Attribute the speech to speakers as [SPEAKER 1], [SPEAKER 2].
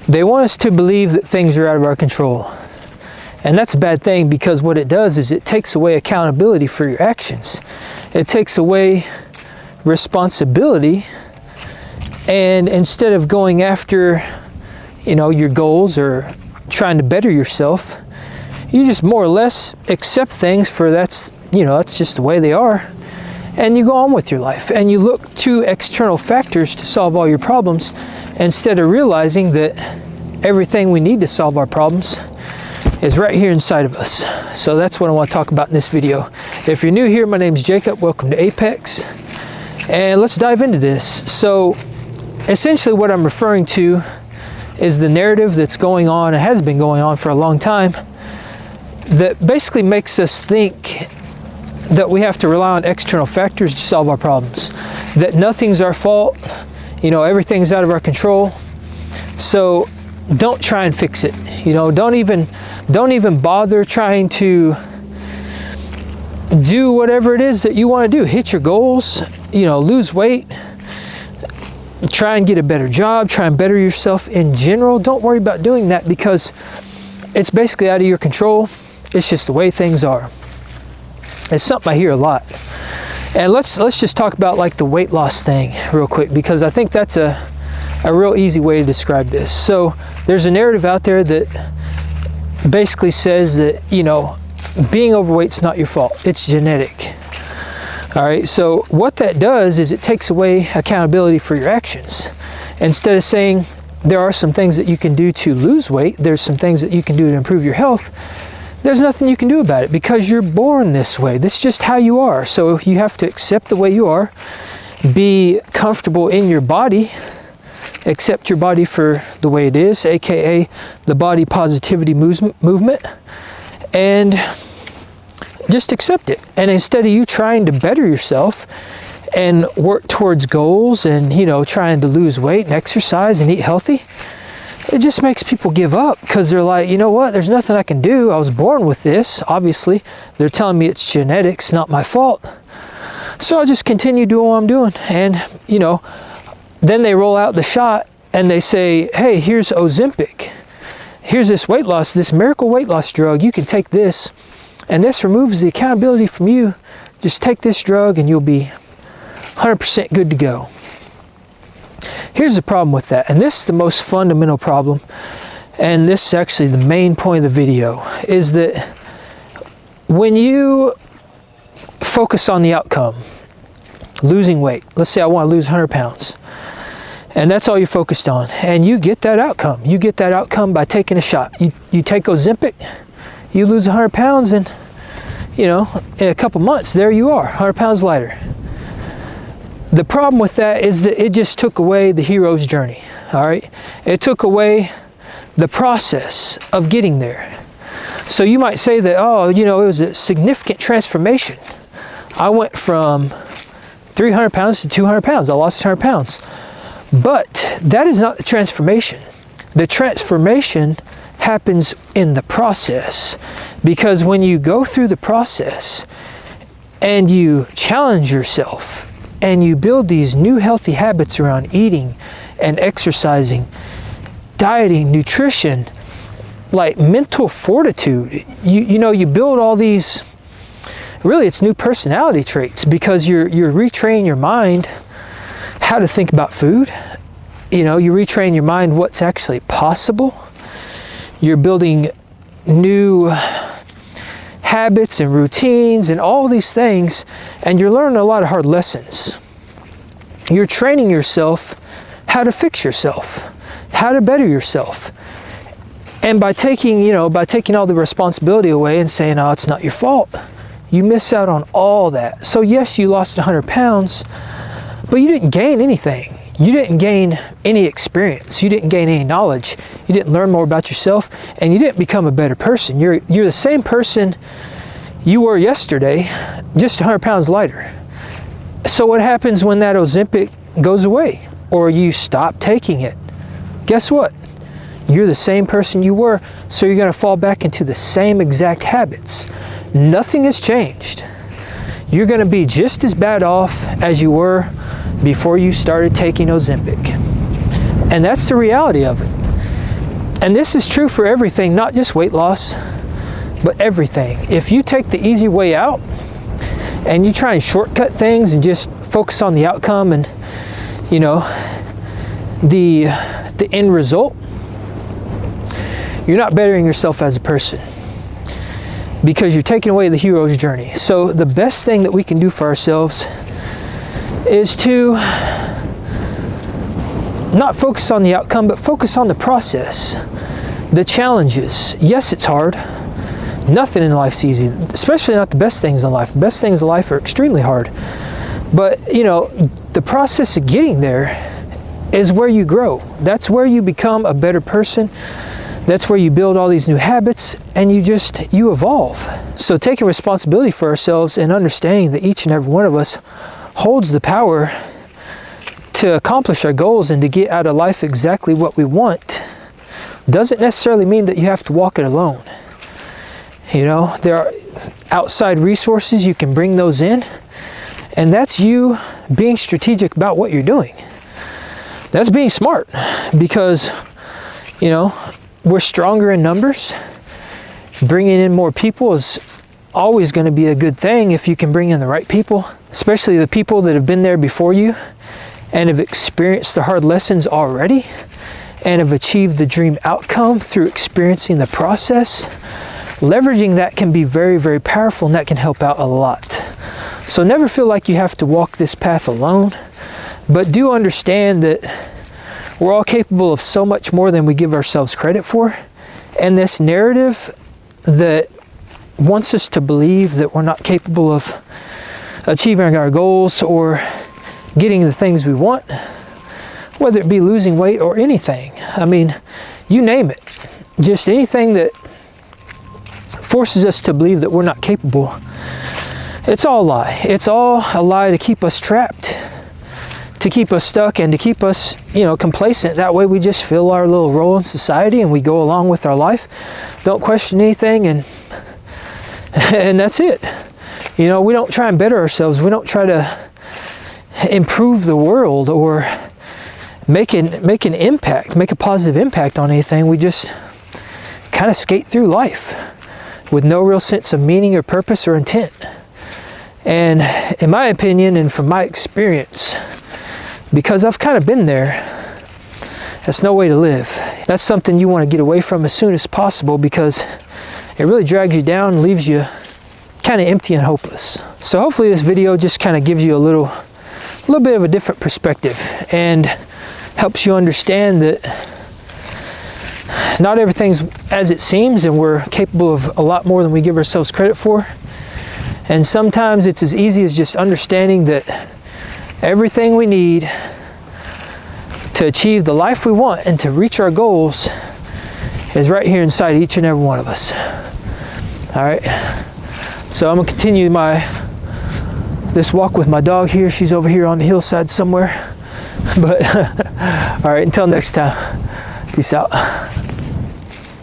[SPEAKER 1] They want us to believe that things are out of our control. And that's a bad thing, because what it does is it takes away accountability for your actions. It takes away responsibility, and instead of going after, your goals or trying to better yourself, you just more or less accept things for that's just the way they are, and you go on with your life, and you look to external factors to solve all your problems, instead of realizing that everything we need to solve our problems is right here inside of us. So that's what I want to talk about in this video. If you're new here, my name is Jacob. Welcome to Apex, and let's dive into this. So essentially what I'm referring to is the narrative that's going on, and has been going on for a long time, that basically makes us think that we have to rely on external factors to solve our problems, that nothing's our fault, everything's out of our control. So don't try and fix it. Don't even bother trying to do whatever it is that you want to do. Hit your goals, lose weight, try and get a better job, try and better yourself in general. Don't worry about doing that, because it's basically out of your control. It's just the way things are. It's something I hear a lot. And let's just talk about like the weight loss thing real quick, because I think that's a real easy way to describe this. So there's a narrative out there that basically says that, being overweight's not your fault. It's genetic. All right, so what that does is it takes away accountability for your actions. Instead of saying there are some things that you can do to lose weight, there's some things that you can do to improve your health, there's nothing you can do about it, because you're born this way. This is just how you are. So you have to accept the way you are, be comfortable in your body, accept your body for the way it is, aka the body positivity movement, and just accept it. And instead of you trying to better yourself and work towards goals and trying to lose weight and exercise and eat healthy, it just makes people give up, because they're like, what, there's nothing I can do. I was born with this. Obviously they're telling me it's genetics, not my fault, so I'll just continue doing what I'm doing. And then they roll out the shot and they say, hey, here's Ozempic, here's this miracle weight loss drug, you can take this, and this removes the accountability from you. Just take this drug and you'll be 100% good to go. Here's the problem with that, and this is the most fundamental problem, and this is actually the main point of the video, is that when you focus on the outcome, losing weight, let's say I want to lose 100 pounds, and that's all you're focused on, and you get that outcome. You get that outcome by taking a shot. You take Ozempic, you lose 100 pounds, and in a couple months, there you are, 100 pounds lighter. The problem with that is that it just took away the hero's journey, all right? It took away the process of getting there. So you might say that, it was a significant transformation. I went from 300 pounds to 200 pounds. I lost 100 pounds. But that is not the transformation. The transformation happens in the process, because when you go through the process and you challenge yourself and you build these new healthy habits around eating and exercising, dieting, nutrition, like mental fortitude, you build all these, really it's new personality traits, because you're retraining your mind how to think about food. You retrain your mind what's actually possible. You're building new habits and routines and all these things, and you're learning a lot of hard lessons. You're training yourself how to fix yourself, how to better yourself. And by taking all the responsibility away and saying, oh, it's not your fault, you miss out on all that. So yes, you lost 100 pounds, but you didn't gain anything. You didn't gain any experience. You didn't gain any knowledge. You didn't learn more about yourself, and you didn't become a better person. You're the same person you were yesterday, just 100 pounds lighter. So what happens when that Ozempic goes away, or you stop taking it? Guess what? You're the same person you were, so you're going to fall back into the same exact habits. Nothing has changed. You're going to be just as bad off as you were before you started taking Ozempic. And that's the reality of it. And this is true for everything, not just weight loss, but everything. If you take the easy way out and you try and shortcut things and just focus on the outcome and, you know, the end result, you're not bettering yourself as a person, because you're taking away the hero's journey. So the best thing that we can do for ourselves is to not focus on the outcome, but focus on the process, the challenges. Yes, it's hard. Nothing in life's easy, especially not the best things in life. The best things in life are extremely hard. But, you know, the process of getting there is where you grow. That's where you become a better person. That's where you build all these new habits, and you evolve. So taking responsibility for ourselves and understanding that each and every one of us holds the power to accomplish our goals and to get out of life exactly what we want doesn't necessarily mean that you have to walk it alone. You know, there are outside resources, you can bring those in, and that's you being strategic about what you're doing. That's being smart, because, you know, we're stronger in numbers. Bringing in more people is always going to be a good thing if you can bring in the right people, especially the people that have been there before you and have experienced the hard lessons already and have achieved the dream outcome through experiencing the process. Leveraging that can be very, very powerful, and that can help out a lot. So never feel like you have to walk this path alone, but do understand that we're all capable of so much more than we give ourselves credit for. And this narrative that wants us to believe that we're not capable of achieving our goals or getting the things we want, whether it be losing weight or anything. I mean, you name it. Just anything that forces us to believe that we're not capable. It's all a lie. It's all a lie to keep us trapped, to keep us stuck, and to keep us, you know, complacent. That way we just fill our little role in society and we go along with our life, don't question anything, and that's it. You know, we don't try and better ourselves. We don't try to improve the world or make an impact, make a positive impact on anything. We just kind of skate through life with no real sense of meaning or purpose or intent. And in my opinion, and from my experience, because I've kind of been there, that's no way to live. That's something you want to get away from as soon as possible, because it really drags you down and leaves you kind of empty and hopeless. So hopefully this video just kind of gives you a little bit of a different perspective and helps you understand that not everything's as it seems, and we're capable of a lot more than we give ourselves credit for. And sometimes it's as easy as just understanding that everything we need to achieve the life we want and to reach our goals is right here inside each and every one of us. All right. So I'm gonna continue this walk with my dog here. She's over here on the hillside somewhere. But all right, until next time, peace out.